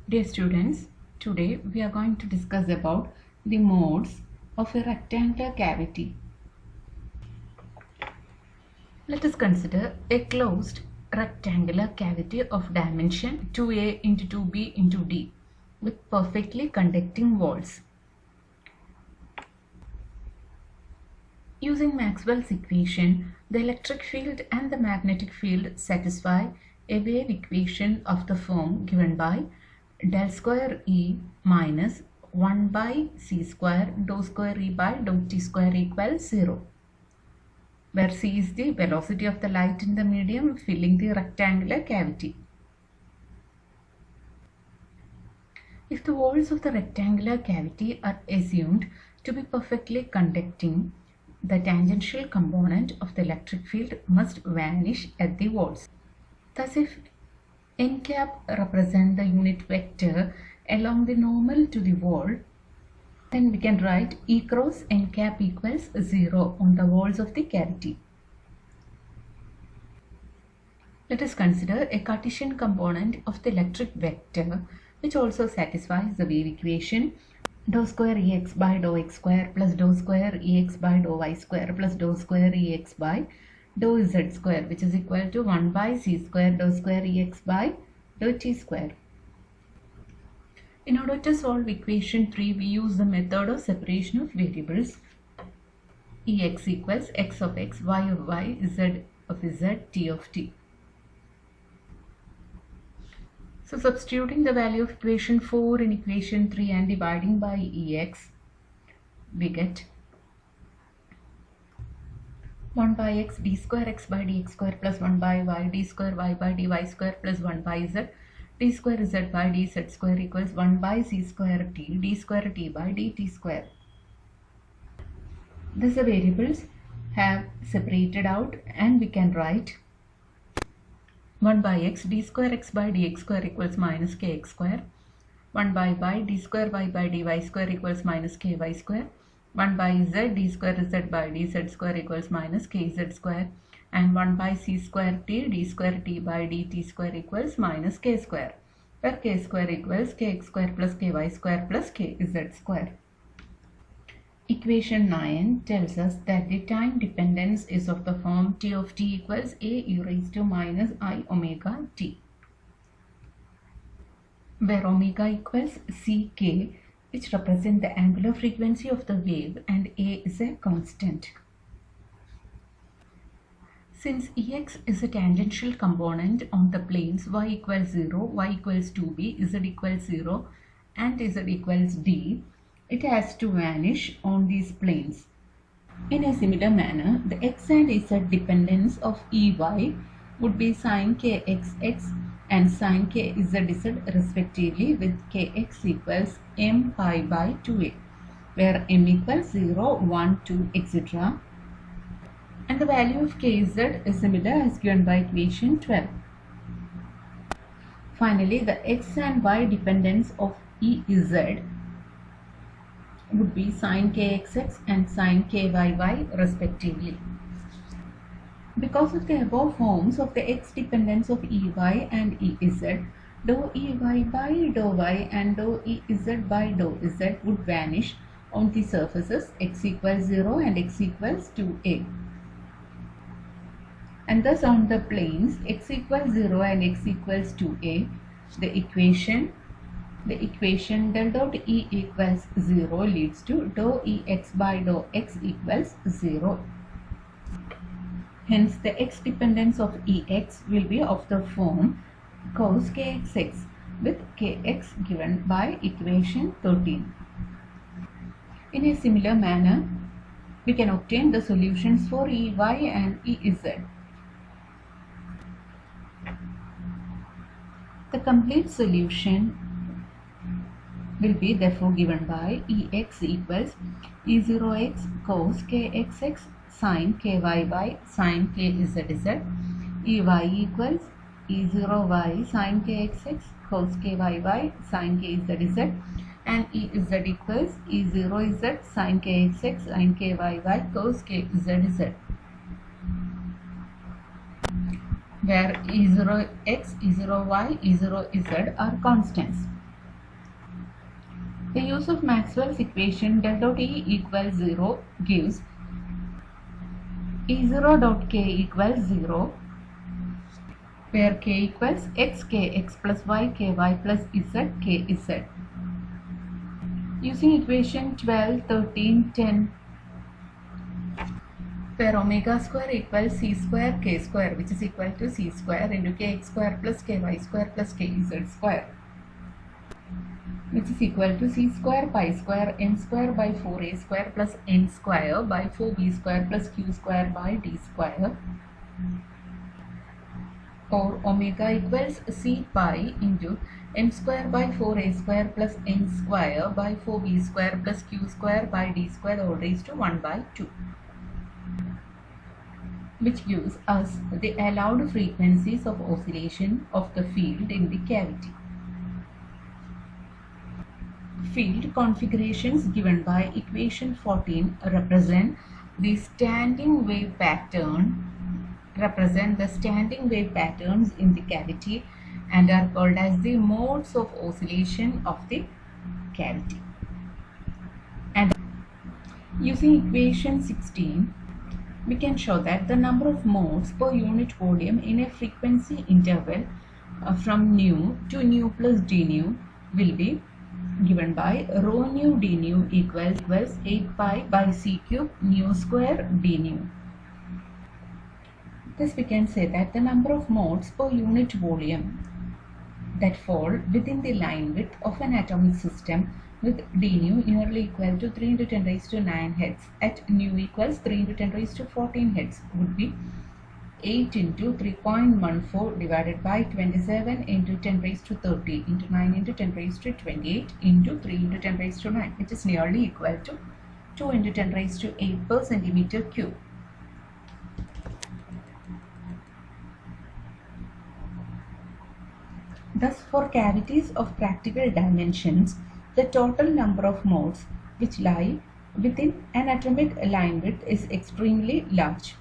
Dear students, today we are going to discuss about the modes of a rectangular cavity. Let us consider a closed rectangular cavity of dimension 2a into 2b into d with perfectly conducting walls. Using Maxwell's equation, the electric field and the magnetic field satisfy a wave equation of the form given by del square E minus 1 by c square dou square E by dou t square equals 0, where c is the velocity of the light in the medium filling the rectangular cavity. If the walls of the rectangular cavity are assumed to be perfectly conducting, the tangential component of the electric field must vanish at the walls. Thus, if n cap represent the unit vector along the normal to the wall, then we can write E cross n cap equals 0 on the walls of the cavity. Let us consider a Cartesian component of the electric vector which also satisfies the wave equation dou square Ex by dou x square plus dou square Ex by dou y square plus dou square Ex by dou z square, which is equal to 1 by c square dou square Ex by dou t square. In order to solve equation 3, we use the method of separation of variables. Ex equals x of x, y of y, z of z, t of t. So substituting the value of equation 4 in equation 3 and dividing by Ex, we get 1 by x d square x by dx square plus 1 by y d square y by dy square plus 1 by z d square z by dz square equals 1 by c square t d square t by dt square. Thus the variables have separated out and we can write 1 by x d square x by dx square equals minus kx square, 1 by y d square y by dy square equals minus ky square, 1 by z d square z by dz square equals minus kz square, and 1 by c square t d square t by dt square equals minus k square, where k square equals kx square plus ky square plus kz square. Equation 9 tells us that the time dependence is of the form t of t equals a e raised to minus I omega t, where omega equals ck, which represent the angular frequency of the wave, and a is a constant. Since Ex is a tangential component on the planes y equals 0, y equals 2b, z equals 0 and z equals d, it has to vanish on these planes. In a similar manner, the x and z dependence of Ey would be sin kxx and sin kzz respectively, with kx equals m pi by 2a, where m equals 0, 1, 2, etc. And the value of kz is similar as given by equation 12. Finally, the x and y dependence of Ez would be sin kxx and sin kyy respectively. Because of the above forms of the x dependence of Ey and Ez, dou Ey by dou y and dou Ez by dou z would vanish on the surfaces x equals 0 and x equals 2a. And thus on the planes x equals 0 and x equals 2a, the equation del dot E equals 0 leads to dou Ex by dou x equals 0. Hence the x dependence of Ex will be of the form cos kxx, with kx given by equation 13. In a similar manner, we can obtain the solutions for Ey and Ez. The complete solution will be therefore given by Ex equals E0x cos kxx sin kyy sin kzz, Ey equals E0y sin kxx cos kyy sin kzz, and Ez equals E0z sin kxx sin kyy cos kzz. where E0x, E0y, E0z are constants. The use of Maxwell's equation del dot E equals 0 gives E0 dot K equals 0, where K equals x plus y plus z kz. Using equation 12, 13, 10, where omega square equals c square k square, which is equal to c square into kx square plus ky square plus kz square, which is equal to c square pi square n square by 4a square plus n square by 4b square plus q square by d square, or omega equals c pi into n square by 4a square plus n square by 4b square plus q square by d square all raised to 1 by 2, which gives us the allowed frequencies of oscillation of the field in the cavity. Field configurations given by equation 14 represent the standing wave patterns in the cavity and are called as the modes of oscillation of the cavity. And using equation 16, we can show that the number of modes per unit volume in a frequency interval from nu to nu plus d nu will be given by rho nu d nu equals 8 pi by c cube nu square d nu. Thus we can say that the number of modes per unit volume that fall within the line width of an atomic system with d nu nearly equal to 3 into 10 raised to 9 Hz at nu equals 3 into 10 raised to 14 Hz would be 8 into 3.14 divided by 27 into 10 raised to 30 into 9 into 10 raised to 28 into 3 into 10 raised to 9, which is nearly equal to 2 into 10 raised to 8 per centimeter cube. Thus, for cavities of practical dimensions, the total number of modes which lie within an atomic line width is extremely large.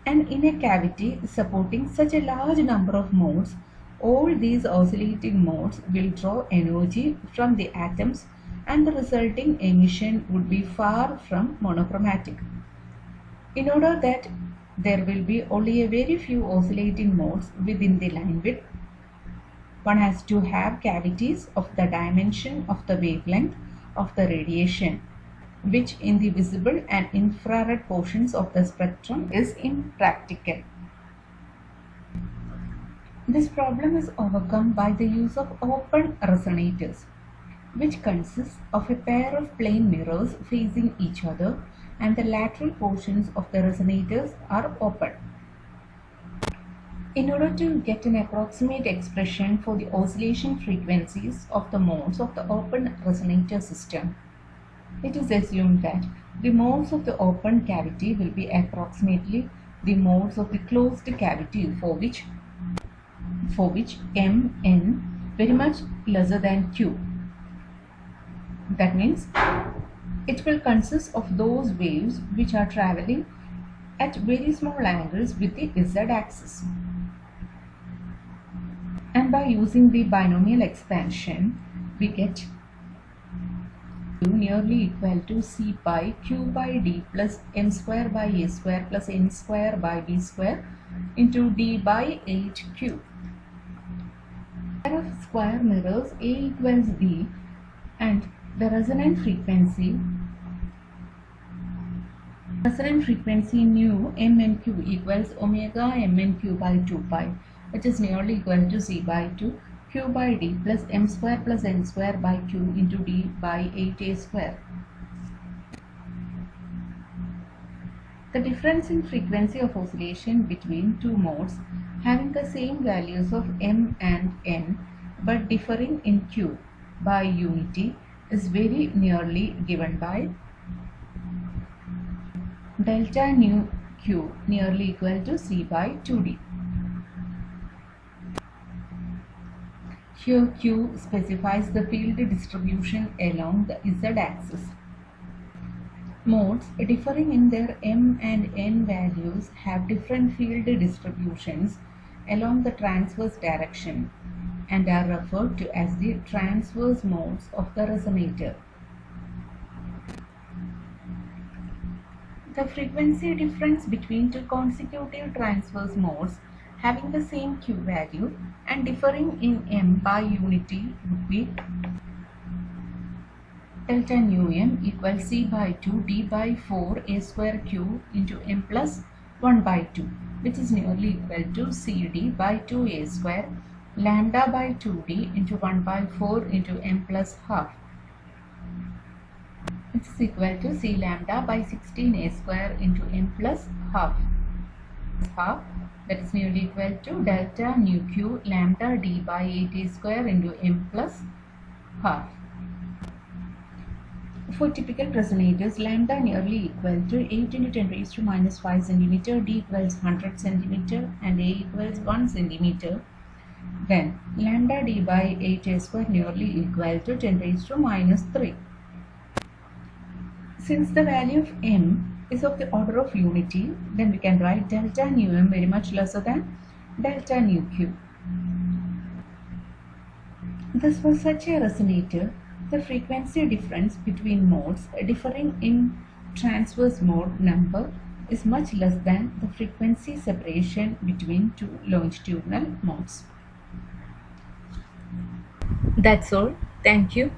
And in a cavity supporting such a large number of modes, all these oscillating modes will draw energy from the atoms and the resulting emission would be far from monochromatic. In order that there will be only a very few oscillating modes within the line width, one has to have cavities of the dimension of the wavelength of the radiation, which in the visible and infrared portions of the spectrum is impractical. This problem is overcome by the use of open resonators, which consists of a pair of plane mirrors facing each other, and the lateral portions of the resonators are open. In order to get an approximate expression for the oscillation frequencies of the modes of the open resonator system, it is assumed that the modes of the open cavity will be approximately the modes of the closed cavity for which Mn very much lesser than Q. That means it will consist of those waves which are traveling at very small angles with the z-axis. And by using the binomial expansion, we get Q nearly equal to c pi q by d plus m square by a square plus n square by b square into d by 8q. Pair of square mirrors A equals D and the resonant frequency nu mnq equals omega mnq by 2 pi, which is nearly equal to c by 2 q by d plus m square plus n square by q into d by 8a square. The difference in frequency of oscillation between two modes having the same values of m and n but differing in q by unity is very nearly given by delta nu q nearly equal to c by 2d. Here q specifies the field distribution along the z-axis. Modes differing in their m and n values have different field distributions along the transverse direction, and are referred to as the transverse modes of the resonator. The frequency difference between two consecutive transverse modes having the same Q value and differing in M by unity would be delta nu M equals C by 2 D by 4 A square Q into M plus 1 by 2, which is nearly equal to CD by 2 A square lambda by 2D into 1 by 4 into M plus half, which is equal to C lambda by 16 A square into M plus half. That is nearly equal to delta nu Q lambda D by 8A square into M plus half. For typical resonators, lambda nearly equal to 8 into 10 raised to minus 5 centimeter, D equals 100 centimeter, and A equals 1 centimeter. Then lambda D by 8A square nearly equal to 10 raised to minus 3. Since the value of M is of the order of unity, then we can write delta nu M very much lesser than delta nu Q. Thus, for such a resonator, the frequency difference between modes differing in transverse mode number is much less than the frequency separation between two longitudinal modes. That's all. Thank you.